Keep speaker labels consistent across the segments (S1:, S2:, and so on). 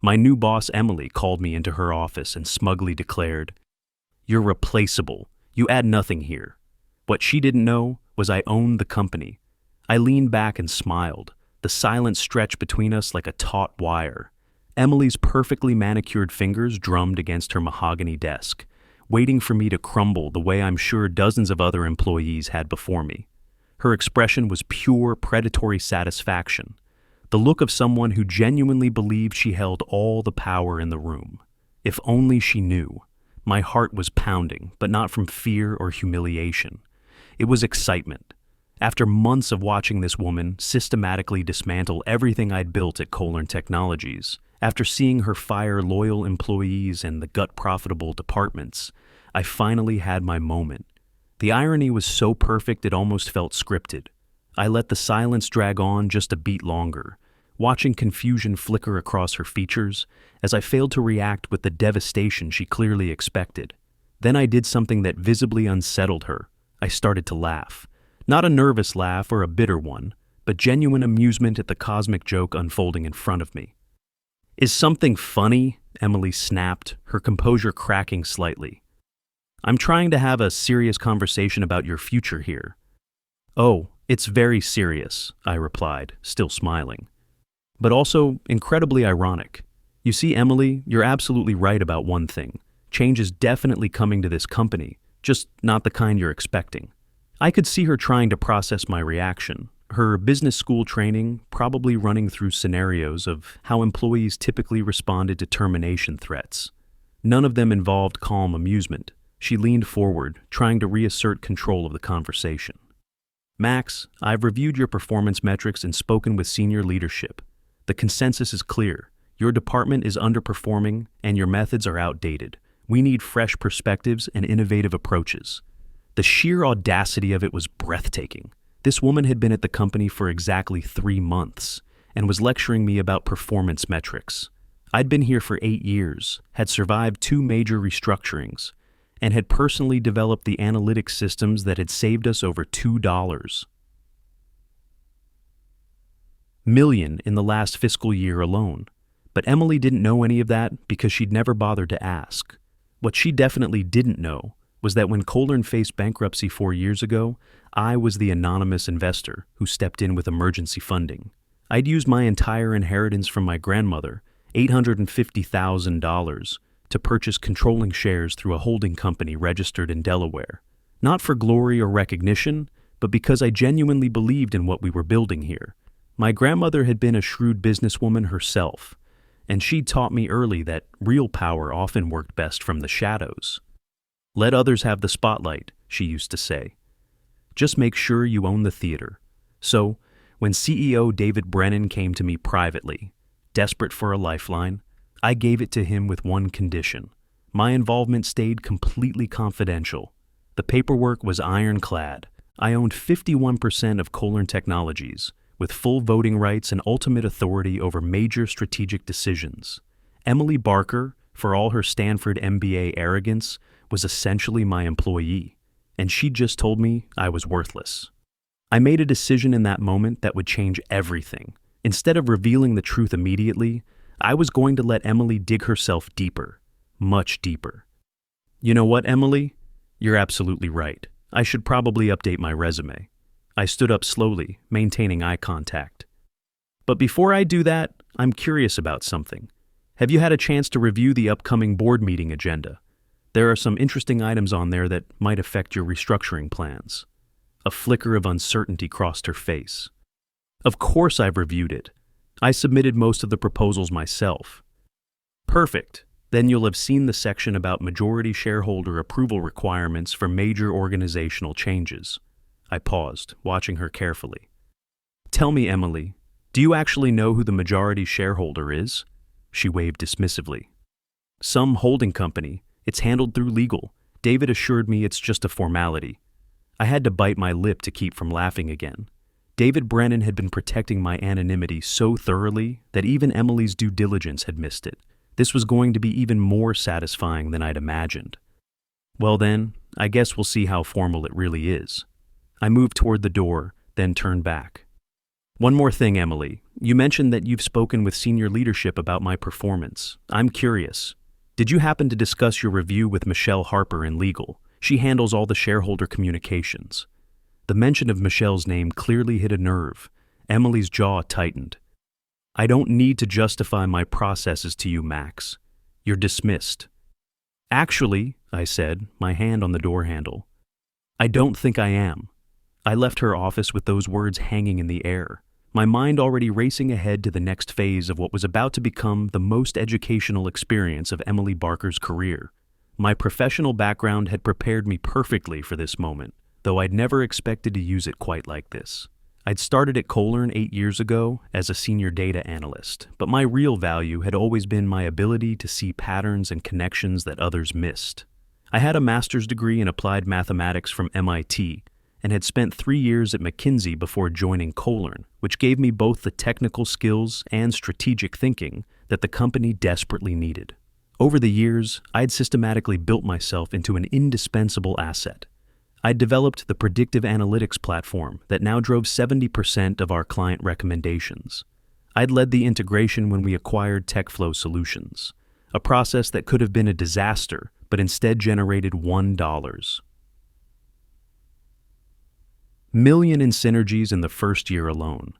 S1: My new boss, Emily, called me into her office and smugly declared, "You're replaceable. You add nothing here." What she didn't know was I owned the company. I leaned back and smiled, the silence stretched between us like a taut wire. Emily's perfectly manicured fingers drummed against her mahogany desk, waiting for me to crumble the way I'm sure dozens of other employees had before me. Her expression was pure predatory satisfaction, the look of someone who genuinely believed she held all the power in the room. If only she knew. My heart was pounding, but not from fear or humiliation. It was excitement. After months of watching this woman systematically dismantle everything I'd built at Kohler Technologies, after seeing her fire loyal employees and the gut-profitable departments, I finally had my moment. The irony was so perfect it almost felt scripted. I let the silence drag on just a beat longer, watching confusion flicker across her features as I failed to react with the devastation she clearly expected. Then I did something that visibly unsettled her. I started to laugh. Not a nervous laugh or a bitter one, but genuine amusement at the cosmic joke unfolding in front of me. "Is something funny?" Emily snapped, her composure cracking slightly. "I'm trying to have a serious conversation about your future here." "Oh, it's very serious," I replied, still smiling. "But also incredibly ironic. You see, Emily, you're absolutely right about one thing. Change is definitely coming to this company, just not the kind you're expecting." I could see her trying to process my reaction, her business school training probably running through scenarios of how employees typically responded to termination threats. None of them involved calm amusement. She leaned forward, trying to reassert control of the conversation. "Max, I've reviewed your performance metrics and spoken with senior leadership. The consensus is clear. Your department is underperforming and your methods are outdated. We need fresh perspectives and innovative approaches." The sheer audacity of it was breathtaking. This woman had been at the company for exactly 3 months and was lecturing me about performance metrics. I'd been here for 8 years, had survived 2 major restructurings, and had personally developed the analytics systems that had saved us over $2 million in the last fiscal year alone. But Emily didn't know any of that because she'd never bothered to ask. What she definitely didn't know was that when Kohler faced bankruptcy 4 years ago, I was the anonymous investor who stepped in with emergency funding. I'd used my entire inheritance from my grandmother, $850,000, to purchase controlling shares through a holding company registered in Delaware. Not for glory or recognition, but because I genuinely believed in what we were building here. My grandmother had been a shrewd businesswoman herself, and she'd taught me early that real power often worked best from the shadows. "Let others have the spotlight," she used to say. "Just make sure you own the theater." So, when CEO David Brennan came to me privately, desperate for a lifeline, I gave it to him with one condition. My involvement stayed completely confidential. The paperwork was ironclad. I owned 51% of Kohler Technologies, with full voting rights and ultimate authority over major strategic decisions. Emily Barker, for all her Stanford MBA arrogance, was essentially my employee, and she just told me I was worthless. I made a decision in that moment that would change everything. Instead of revealing the truth immediately, I was going to let Emily dig herself deeper, much deeper. "You know what, Emily? You're absolutely right. I should probably update my resume." I stood up slowly, maintaining eye contact. "But before I do that, I'm curious about something. Have you had a chance to review the upcoming board meeting agenda? There are some interesting items on there that might affect your restructuring plans." A flicker of uncertainty crossed her face. "Of course I've reviewed it. I submitted most of the proposals myself." "Perfect. Then you'll have seen the section about majority shareholder approval requirements for major organizational changes." I paused, watching her carefully. "Tell me, Emily, do you actually know who the majority shareholder is?" She waved dismissively. "Some holding company. It's handled through legal. David assured me it's just a formality." I had to bite my lip to keep from laughing again. David Brennan had been protecting my anonymity so thoroughly that even Emily's due diligence had missed it. This was going to be even more satisfying than I'd imagined. "Well then, I guess we'll see how formal it really is." I moved toward the door, then turned back. One more thing, Emily. You mentioned that you've spoken with senior leadership about my performance. I'm curious. Did you happen to discuss your review with Michelle Harper in legal? She handles all the shareholder communications. The mention of Michelle's name clearly hit a nerve. Emily's jaw tightened. I don't need to justify my processes to you, Max. You're dismissed. Actually, I said, my hand on the door handle, I don't think I am. I left her office with those words hanging in the air, my mind already racing ahead to the next phase of what was about to become the most educational experience of Emily Barker's career. My professional background had prepared me perfectly for this moment, though I'd never expected to use it quite like this. I'd started at Colern 8 years ago as a senior data analyst, but my real value had always been my ability to see patterns and connections that others missed. I had a master's degree in applied mathematics from MIT and had spent 3 years at McKinsey before joining Colern, which gave me both the technical skills and strategic thinking that the company desperately needed. Over the years, I'd systematically built myself into an indispensable asset. I'd developed the predictive analytics platform that now drove 70% of our client recommendations. I'd led the integration when we acquired TechFlow Solutions, a process that could have been a disaster, but instead generated $1 million in synergies in the first year alone.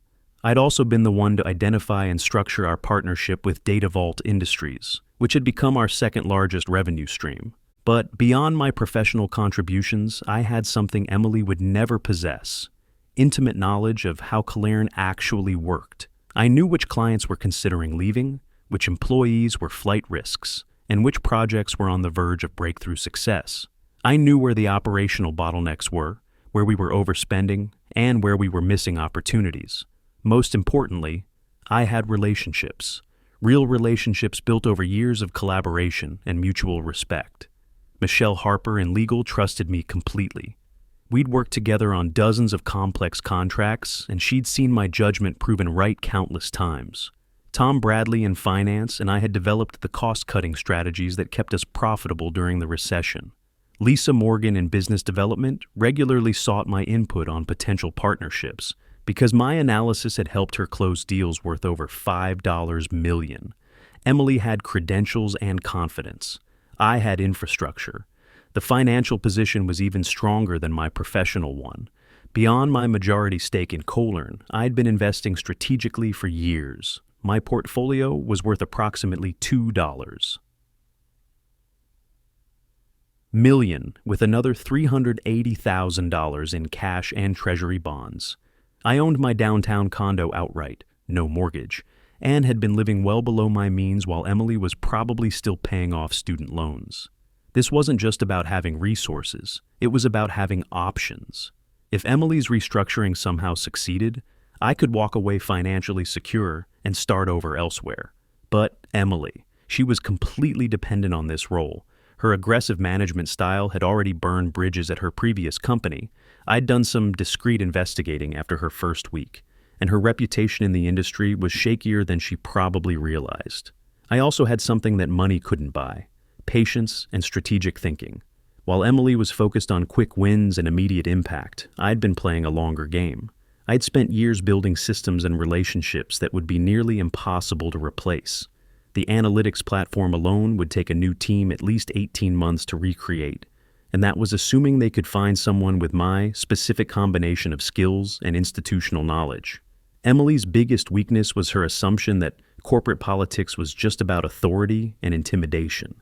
S1: I'd also been the one to identify and structure our partnership with Data Vault Industries, which had become our second largest revenue stream. But beyond my professional contributions, I had something Emily would never possess: intimate knowledge of how Colern actually worked. I knew which clients were considering leaving, which employees were flight risks, and which projects were on the verge of breakthrough success. I knew where the operational bottlenecks were, where we were overspending, and where we were missing opportunities. Most importantly, I had relationships, real relationships built over years of collaboration and mutual respect. Michelle Harper in legal trusted me completely. We'd worked together on dozens of complex contracts, and she'd seen my judgment proven right countless times. Tom Bradley in finance and I had developed the cost-cutting strategies that kept us profitable during the recession. Lisa Morgan in business development regularly sought my input on potential partnerships because my analysis had helped her close deals worth over $5 million. Emily had credentials and confidence. I had infrastructure. The financial position was even stronger than my professional one. Beyond my majority stake in Colern, I'd been investing strategically for years. My portfolio was worth approximately $2 million, with another $380,000 in cash and treasury bonds. I owned my downtown condo outright, no mortgage, and had been living well below my means while Emily was probably still paying off student loans. This wasn't just about having resources, it was about having options. If Emily's restructuring somehow succeeded, I could walk away financially secure and start over elsewhere. But Emily, she was completely dependent on this role. Her aggressive management style had already burned bridges at her previous company. I'd done some discreet investigating after her first week, and her reputation in the industry was shakier than she probably realized. I also had something that money couldn't buy: patience and strategic thinking. While Emily was focused on quick wins and immediate impact, I'd been playing a longer game. I'd spent years building systems and relationships that would be nearly impossible to replace. The analytics platform alone would take a new team at least 18 months to recreate, and that was assuming they could find someone with my specific combination of skills and institutional knowledge. Emily's biggest weakness was her assumption that corporate politics was just about authority and intimidation.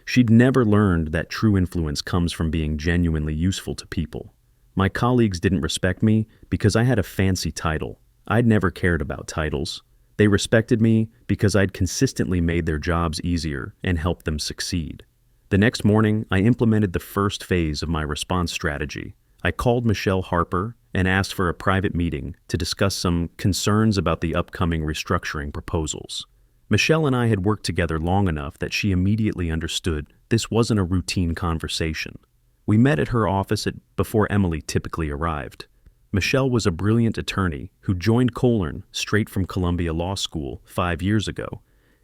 S1: She'd never learned that true influence comes from being genuinely useful to people. My colleagues didn't respect me because I had a fancy title. I'd never cared about titles. They respected me because I'd consistently made their jobs easier and helped them succeed. The next morning, I implemented the first phase of my response strategy. I called Michelle Harper and asked for a private meeting to discuss some concerns about the upcoming restructuring proposals. Michelle and I had worked together long enough that she immediately understood this wasn't a routine conversation. We met at her office before Emily typically arrived. Michelle was a brilliant attorney who joined Colern straight from Columbia Law School 5 years ago,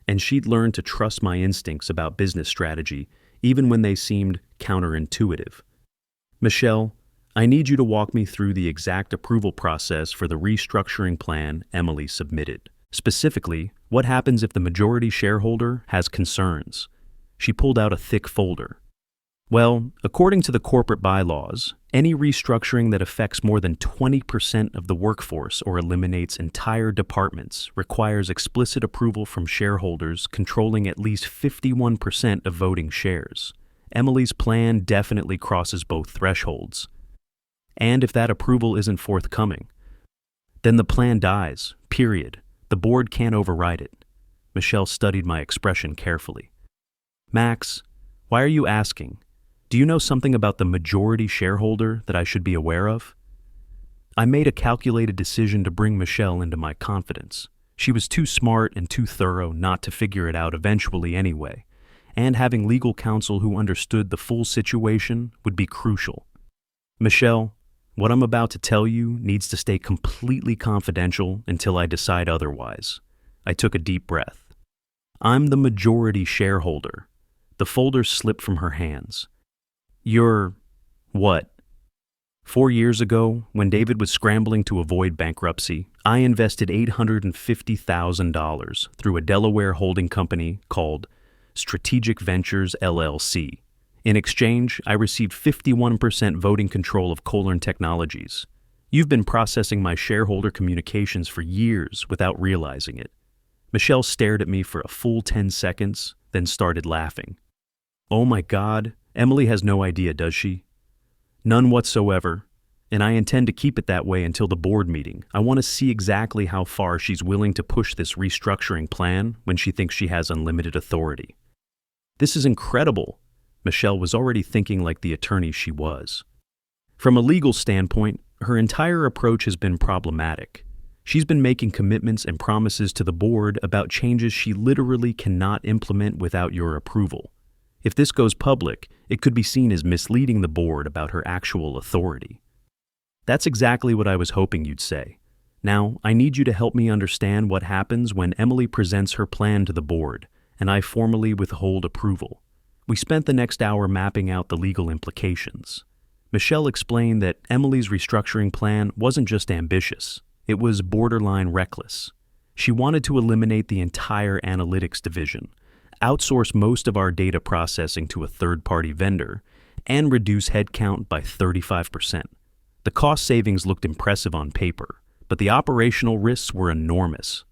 S1: and she'd learned to trust my instincts about business strategy even when they seemed counterintuitive. "Michelle, I need you to walk me through the exact approval process for the restructuring plan Emily submitted. Specifically, what happens if the majority shareholder has concerns? She pulled out a thick folder. Well, according to the corporate bylaws, any restructuring that affects more than 20% of the workforce or eliminates entire departments requires explicit approval from shareholders controlling at least 51% of voting shares. Emily's plan definitely crosses both thresholds. And if that approval isn't forthcoming, then the plan dies, period. The board can't override it. Michelle studied my expression carefully. Max, why are you asking? Do you know something about the majority shareholder that I should be aware of? I made a calculated decision to bring Michelle into my confidence. She was too smart and too thorough not to figure it out eventually anyway, and having legal counsel who understood the full situation would be crucial. Michelle, what I'm about to tell you needs to stay completely confidential until I decide otherwise. I took a deep breath. I'm the majority shareholder. The folder slipped from her hands. You're what? 4 years ago, when David was scrambling to avoid bankruptcy, I invested $850,000 through a Delaware holding company called Strategic Ventures LLC. In exchange, I received 51% voting control of Colern Technologies. You've been processing my shareholder communications for years without realizing it. Michelle stared at me for a full 10 seconds, then started laughing. Oh my God, Emily has no idea, does she? None whatsoever, and I intend to keep it that way until the board meeting. I want to see exactly how far she's willing to push this restructuring plan when she thinks she has unlimited authority. This is incredible. Michelle was already thinking like the attorney she was. From a legal standpoint, her entire approach has been problematic. She's been making commitments and promises to the board about changes she literally cannot implement without your approval. If this goes public, it could be seen as misleading the board about her actual authority. That's exactly what I was hoping you'd say. Now, I need you to help me understand what happens when Emily presents her plan to the board, and I formally withhold approval. We spent the next hour mapping out the legal implications. Michelle explained that Emily's restructuring plan wasn't just ambitious, it was borderline reckless. She wanted to eliminate the entire analytics division, outsource most of our data processing to a third-party vendor, and reduce headcount by 35%. The cost savings looked impressive on paper, but the operational risks were enormous.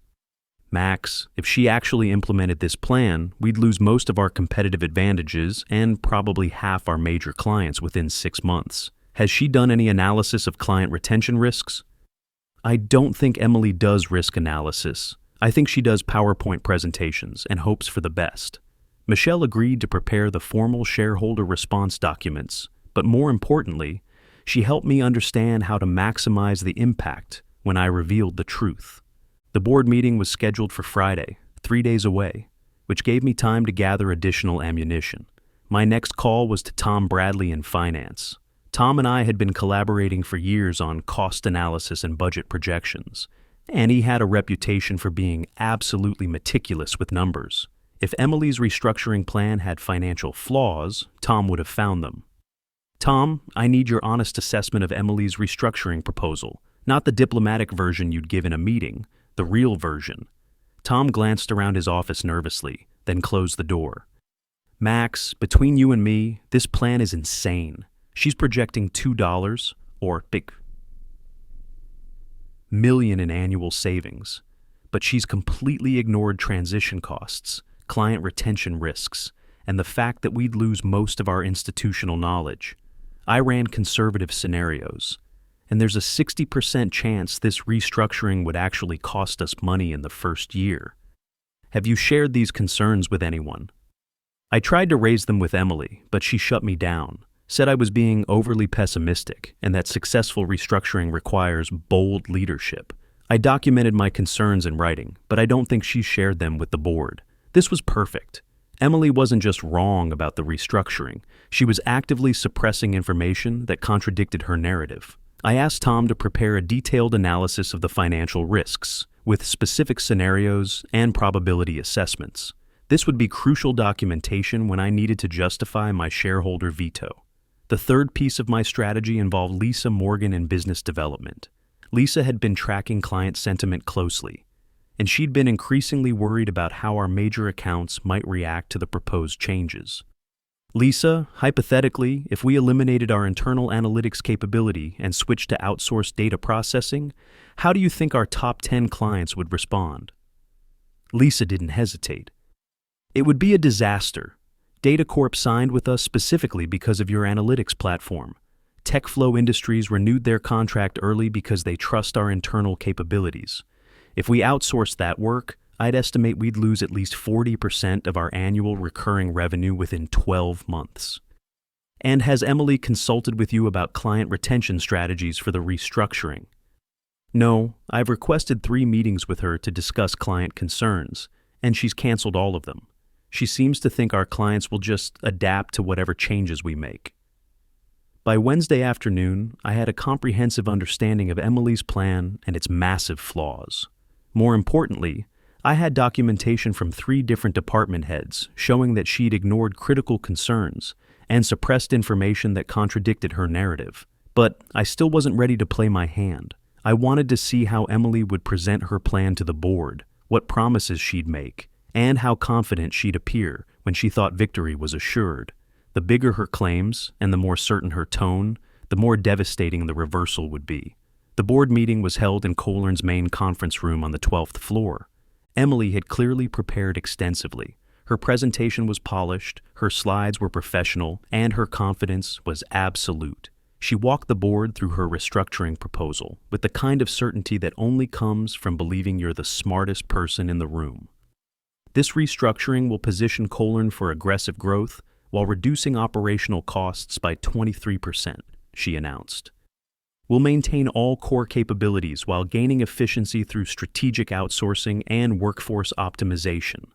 S1: Max, if she actually implemented this plan, we'd lose most of our competitive advantages and probably half our major clients within 6 months. Has she done any analysis of client retention risks? I don't think Emily does risk analysis. I think she does PowerPoint presentations and hopes for the best. Michelle agreed to prepare the formal shareholder response documents, but more importantly, she helped me understand how to maximize the impact when I revealed the truth. The board meeting was scheduled for Friday, 3 days away, which gave me time to gather additional ammunition. My next call was to Tom Bradley in finance. Tom and I had been collaborating for years on cost analysis and budget projections, and he had a reputation for being absolutely meticulous with numbers. If Emily's restructuring plan had financial flaws, Tom would have found them. Tom, I need your honest assessment of Emily's restructuring proposal, not the diplomatic version you'd give in a meeting, the real version. Tom glanced around his office nervously, then closed the door. Max, between you and me, this plan is insane. She's projecting $2, or big million in annual savings, but she's completely ignored transition costs, client retention risks, and the fact that we'd lose most of our institutional knowledge. I ran conservative scenarios, and there's a 60% chance this restructuring would actually cost us money in the first year. Have you shared these concerns with anyone? I tried to raise them with Emily, but she shut me down, said I was being overly pessimistic and that successful restructuring requires bold leadership. I documented my concerns in writing, but I don't think she shared them with the board. This was perfect. Emily wasn't just wrong about the restructuring. She was actively suppressing information that contradicted her narrative. I asked Tom to prepare a detailed analysis of the financial risks, with specific scenarios and probability assessments. This would be crucial documentation when I needed to justify my shareholder veto. The third piece of my strategy involved Lisa Morgan in business development. Lisa had been tracking client sentiment closely, and she'd been increasingly worried about how our major accounts might react to the proposed changes. Lisa, hypothetically, if we eliminated our internal analytics capability and switched to outsourced data processing, how do you think our top 10 clients would respond? Lisa didn't hesitate. It would be a disaster. DataCorp signed with us specifically because of your analytics platform. TechFlow Industries renewed their contract early because they trust our internal capabilities. If we outsourced that work, I'd estimate we'd lose at least 40% of our annual recurring revenue within 12 months. And has Emily consulted with you about client retention strategies for the restructuring? No, I've requested 3 meetings with her to discuss client concerns, and she's canceled all of them. She seems to think our clients will just adapt to whatever changes we make. By Wednesday afternoon, I had a comprehensive understanding of Emily's plan and its massive flaws. More importantly, I had documentation from 3 different department heads showing that she'd ignored critical concerns and suppressed information that contradicted her narrative. But I still wasn't ready to play my hand. I wanted to see how Emily would present her plan to the board, what promises she'd make, and how confident she'd appear when she thought victory was assured. The bigger her claims and the more certain her tone, the more devastating the reversal would be. The board meeting was held in Kohler's main conference room on the 12th floor. Emily had clearly prepared extensively. Her presentation was polished, her slides were professional, and her confidence was absolute. She walked the board through her restructuring proposal with the kind of certainty that only comes from believing you're the smartest person in the room. This restructuring will position Kohler for aggressive growth while reducing operational costs by 23%, she announced. We'll maintain all core capabilities while gaining efficiency through strategic outsourcing and workforce optimization.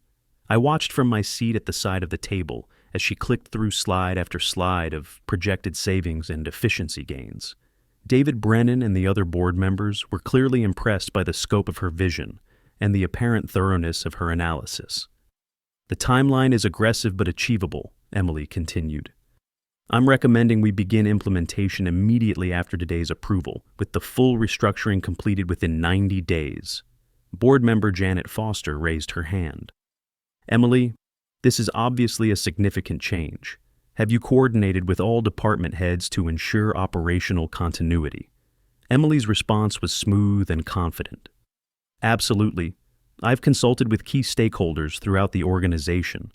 S1: I watched from my seat at the side of the table as she clicked through slide after slide of projected savings and efficiency gains. David Brennan and the other board members were clearly impressed by the scope of her vision and the apparent thoroughness of her analysis. The timeline is aggressive but achievable, Emily continued. I'm recommending we begin implementation immediately after today's approval, with the full restructuring completed within 90 days. Board member Janet Foster raised her hand. Emily, this is obviously a significant change. Have you coordinated with all department heads to ensure operational continuity? Emily's response was smooth and confident. Absolutely. I've consulted with key stakeholders throughout the organization.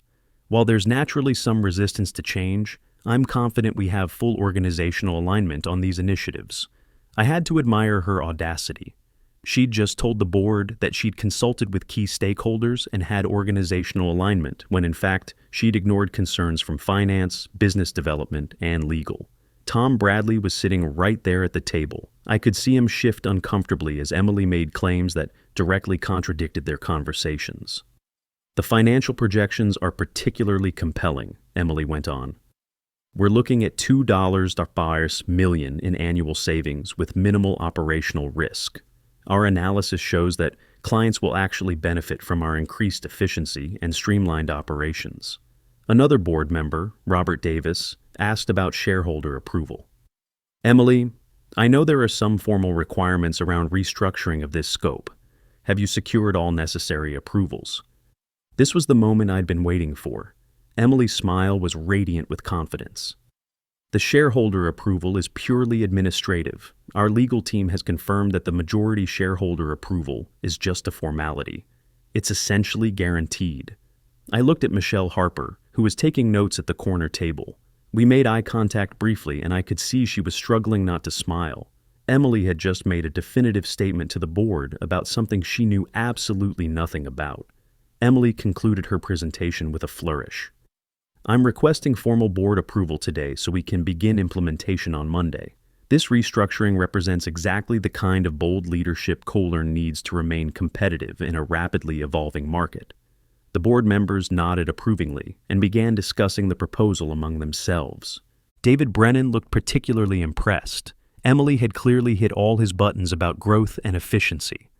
S1: While there's naturally some resistance to change, I'm confident we have full organizational alignment on these initiatives. I had to admire her audacity. She'd just told the board that she'd consulted with key stakeholders and had organizational alignment, when in fact, she'd ignored concerns from finance, business development, and legal. Tom Bradley was sitting right there at the table. I could see him shift uncomfortably as Emily made claims that directly contradicted their conversations. The financial projections are particularly compelling, Emily went on. We're looking at $2 million in annual savings with minimal operational risk. Our analysis shows that clients will actually benefit from our increased efficiency and streamlined operations. Another board member, Robert Davis, asked about shareholder approval. Emily, I know there are some formal requirements around restructuring of this scope. Have you secured all necessary approvals? This was the moment I'd been waiting for. Emily's smile was radiant with confidence. The shareholder approval is purely administrative. Our legal team has confirmed that the majority shareholder approval is just a formality. It's essentially guaranteed. I looked at Michelle Harper, who was taking notes at the corner table. We made eye contact briefly, and I could see she was struggling not to smile. Emily had just made a definitive statement to the board about something she knew absolutely nothing about. Emily concluded her presentation with a flourish. I'm requesting formal board approval today so we can begin implementation on Monday. This restructuring represents exactly the kind of bold leadership Kohler needs to remain competitive in a rapidly evolving market. The board members nodded approvingly and began discussing the proposal among themselves. David Brennan looked particularly impressed. Emily had clearly hit all his buttons about growth and efficiency.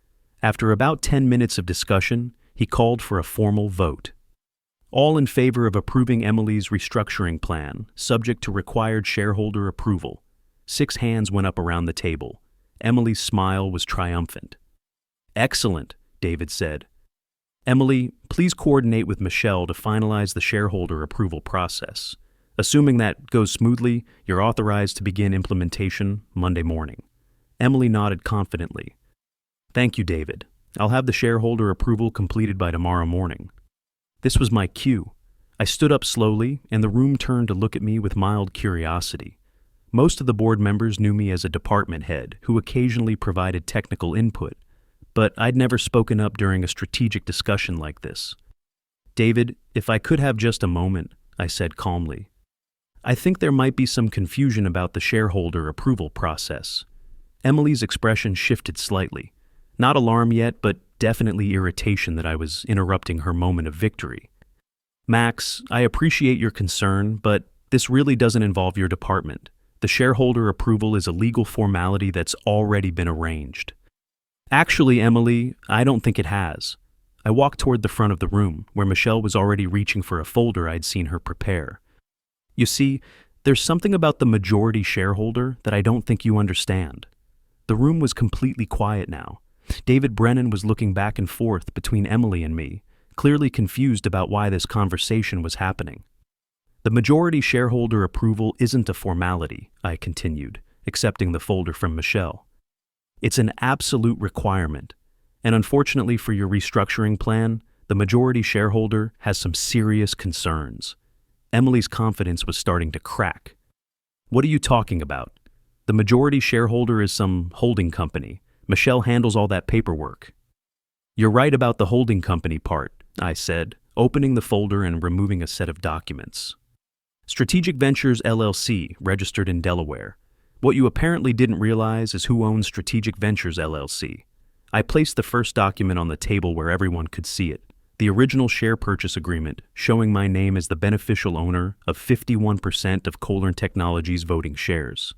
S1: After about 10 minutes of discussion, he called for a formal vote. All in favor of approving Emily's restructuring plan, subject to required shareholder approval. 6 hands went up around the table. Emily's smile was triumphant. Excellent, David said. Emily, please coordinate with Michelle to finalize the shareholder approval process. Assuming that goes smoothly, you're authorized to begin implementation Monday morning. Emily nodded confidently. Thank you, David. I'll have the shareholder approval completed by tomorrow morning. This was my cue. I stood up slowly, and the room turned to look at me with mild curiosity. Most of the board members knew me as a department head who occasionally provided technical input, but I'd never spoken up during a strategic discussion like this. David, if I could have just a moment, I said calmly. I think there might be some confusion about the shareholder approval process. Emily's expression shifted slightly. Not alarm yet, but definitely irritation that I was interrupting her moment of victory. Max, I appreciate your concern, but this really doesn't involve your department. The shareholder approval is a legal formality that's already been arranged. Actually, Emily, I don't think it has. I walked toward the front of the room, where Michelle was already reaching for a folder I'd seen her prepare. You see, there's something about the majority shareholder that I don't think you understand. The room was completely quiet now. David Brennan was looking back and forth between Emily and me, clearly confused about why this conversation was happening. The majority shareholder approval isn't a formality, I continued, accepting the folder from Michelle. It's an absolute requirement, and unfortunately for your restructuring plan, the majority shareholder has some serious concerns. Emily's confidence was starting to crack. What are you talking about? The majority shareholder is some holding company. Michelle handles all that paperwork. You're right about the holding company part, I said, opening the folder and removing a set of documents. Strategic Ventures LLC, registered in Delaware. What you apparently didn't realize is who owns Strategic Ventures LLC. I placed the first document on the table where everyone could see it. The original share purchase agreement, showing my name as the beneficial owner of 51% of Kohler Technologies' voting shares.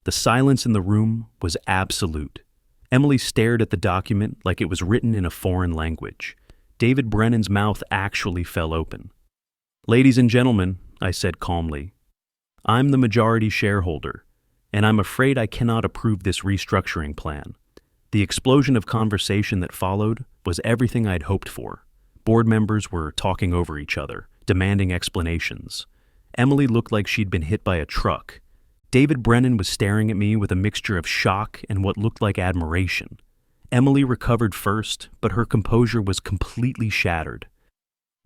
S1: The silence in the room was absolute. Emily stared at the document like it was written in a foreign language. David Brennan's mouth actually fell open. Ladies and gentlemen, I said calmly, I'm the majority shareholder, and I'm afraid I cannot approve this restructuring plan. The explosion of conversation that followed was everything I'd hoped for. Board members were talking over each other, demanding explanations. Emily looked like she'd been hit by a truck. David Brennan was staring at me with a mixture of shock and what looked like admiration. Emily recovered first, but her composure was completely shattered.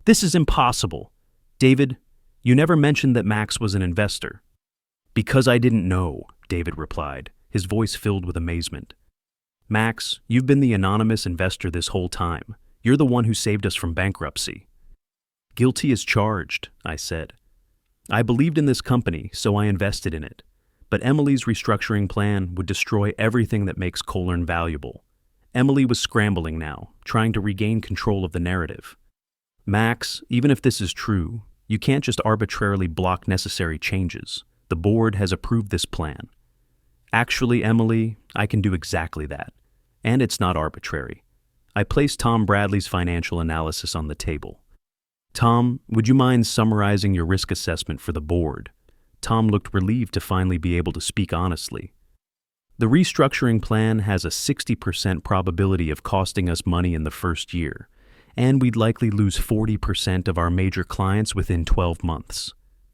S1: This is impossible. David, you never mentioned that Max was an investor. Because I didn't know, David replied, his voice filled with amazement. Max, you've been the anonymous investor this whole time. You're the one who saved us from bankruptcy. Guilty as charged, I said. I believed in this company, so I invested in it. But Emily's restructuring plan would destroy everything that makes Kohler valuable. Emily was scrambling now, trying to regain control of the narrative. Max, even if this is true, you can't just arbitrarily block necessary changes. The board has approved this plan. Actually, Emily, I can do exactly that. And it's not arbitrary. I placed Tom Bradley's financial analysis on the table. Tom, would you mind summarizing your risk assessment for the board? Tom looked relieved to finally be able to speak honestly. The restructuring plan has a 60% probability of costing us money in the first year, and we'd likely lose 40% of our major clients within 12 months.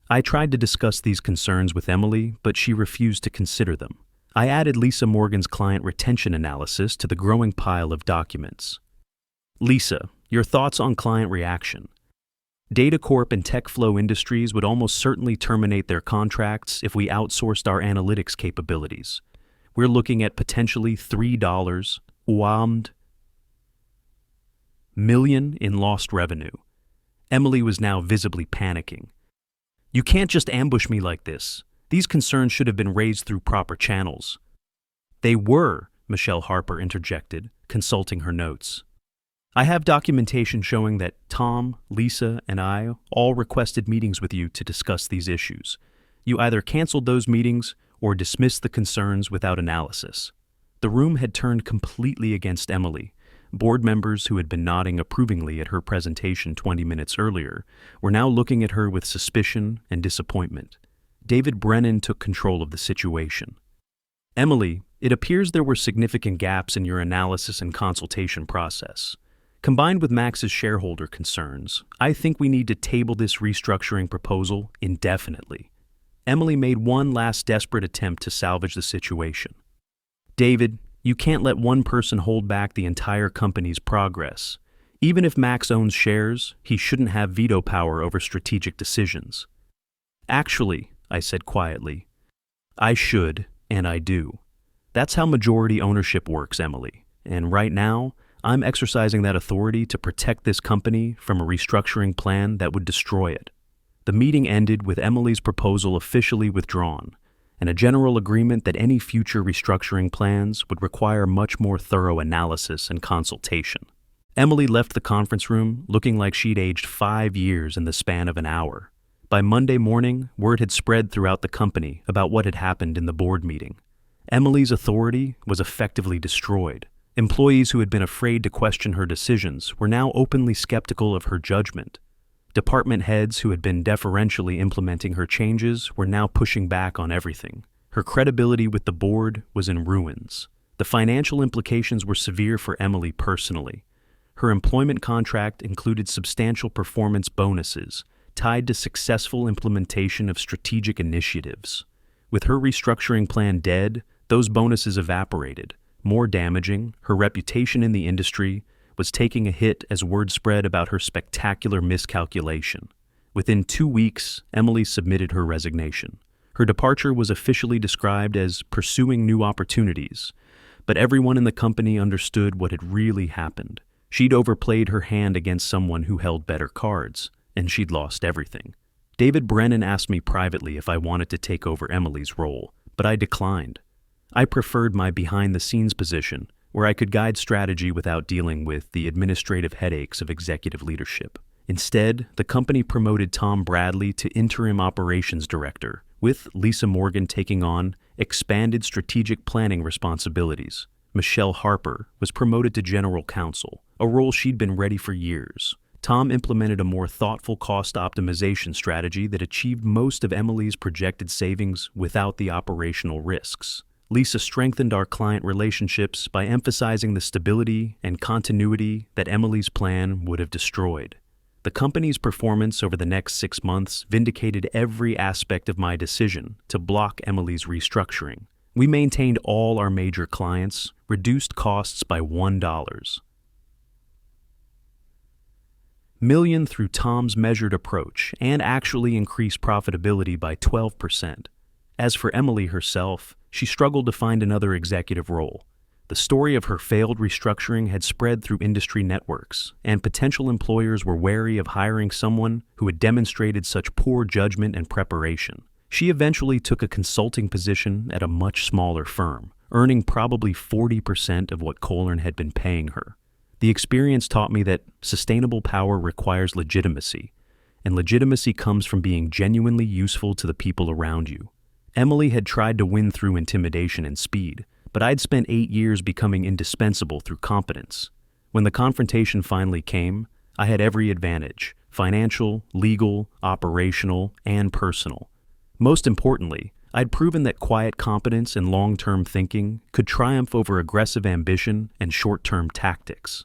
S1: I tried to discuss these concerns with Emily, but she refused to consider them. I added Lisa Morgan's client retention analysis to the growing pile of documents. Lisa, your thoughts on client reaction? DataCorp and TechFlow Industries would almost certainly terminate their contracts if we outsourced our analytics capabilities. We're looking at potentially $3 million in lost revenue. Emily was now visibly panicking. You can't just ambush me like this. These concerns should have been raised through proper channels. They were, Michelle Harper interjected, consulting her notes. I have documentation showing that Tom, Lisa, and I all requested meetings with you to discuss these issues. You either canceled those meetings or dismissed the concerns without analysis. The room had turned completely against Emily, Board members who had been nodding approvingly at her presentation 20 minutes earlier were now looking at her with suspicion and disappointment. David Brennan took control of the situation. "Emily, it appears there were significant gaps in your analysis and consultation process. Combined with Max's shareholder concerns, I think we need to table this restructuring proposal indefinitely." Emily made one last desperate attempt to salvage the situation. "David, you can't let one person hold back the entire company's progress. Even if Max owns shares, he shouldn't have veto power over strategic decisions." "Actually," I said quietly, "I should, and I do. That's how majority ownership works, Emily. And right now, I'm exercising that authority to protect this company from a restructuring plan that would destroy it." The meeting ended with Emily's proposal officially withdrawn, and a general agreement that any future restructuring plans would require much more thorough analysis and consultation. Emily left the conference room looking like she'd aged 5 years in the span of an hour. By Monday morning, word had spread throughout the company about what had happened in the board meeting. Emily's authority was effectively destroyed. Employees who had been afraid to question her decisions were now openly skeptical of her judgment. Department heads who had been deferentially implementing her changes were now pushing back on everything. Her credibility with the board was in ruins. The financial implications were severe for Emily personally. Her employment contract included substantial performance bonuses tied to successful implementation of strategic initiatives. With her restructuring plan dead, those bonuses evaporated. More damaging, her reputation in the industry was taking a hit as word spread about her spectacular miscalculation. Within 2 weeks, Emily submitted her resignation. Her departure was officially described as pursuing new opportunities, but everyone in the company understood what had really happened. She'd overplayed her hand against someone who held better cards, and she'd lost everything. David Brennan asked me privately if I wanted to take over Emily's role, but I declined. I preferred my behind-the-scenes position, where I could guide strategy without dealing with the administrative headaches of executive leadership. Instead, the company promoted Tom Bradley to interim operations director, with Lisa Morgan taking on expanded strategic planning responsibilities. Michelle Harper was promoted to general counsel, a role she'd been ready for years. Tom implemented a more thoughtful cost optimization strategy that achieved most of Emily's projected savings without the operational risks. Lisa strengthened our client relationships by emphasizing the stability and continuity that Emily's plan would have destroyed. The company's performance over the next 6 months vindicated every aspect of my decision to block Emily's restructuring. We maintained all our major clients, reduced costs by $1 million through Tom's measured approach, and actually increased profitability by 12%. As for Emily herself, she struggled to find another executive role. The story of her failed restructuring had spread through industry networks, and potential employers were wary of hiring someone who had demonstrated such poor judgment and preparation. She eventually took a consulting position at a much smaller firm, earning probably 40% of what Kohler had been paying her. The experience taught me that sustainable power requires legitimacy, and legitimacy comes from being genuinely useful to the people around you. Emily had tried to win through intimidation and speed, but I'd spent 8 years becoming indispensable through competence. When the confrontation finally came, I had every advantage: financial, legal, operational, and personal. Most importantly, I'd proven that quiet competence and long-term thinking could triumph over aggressive ambition and short-term tactics.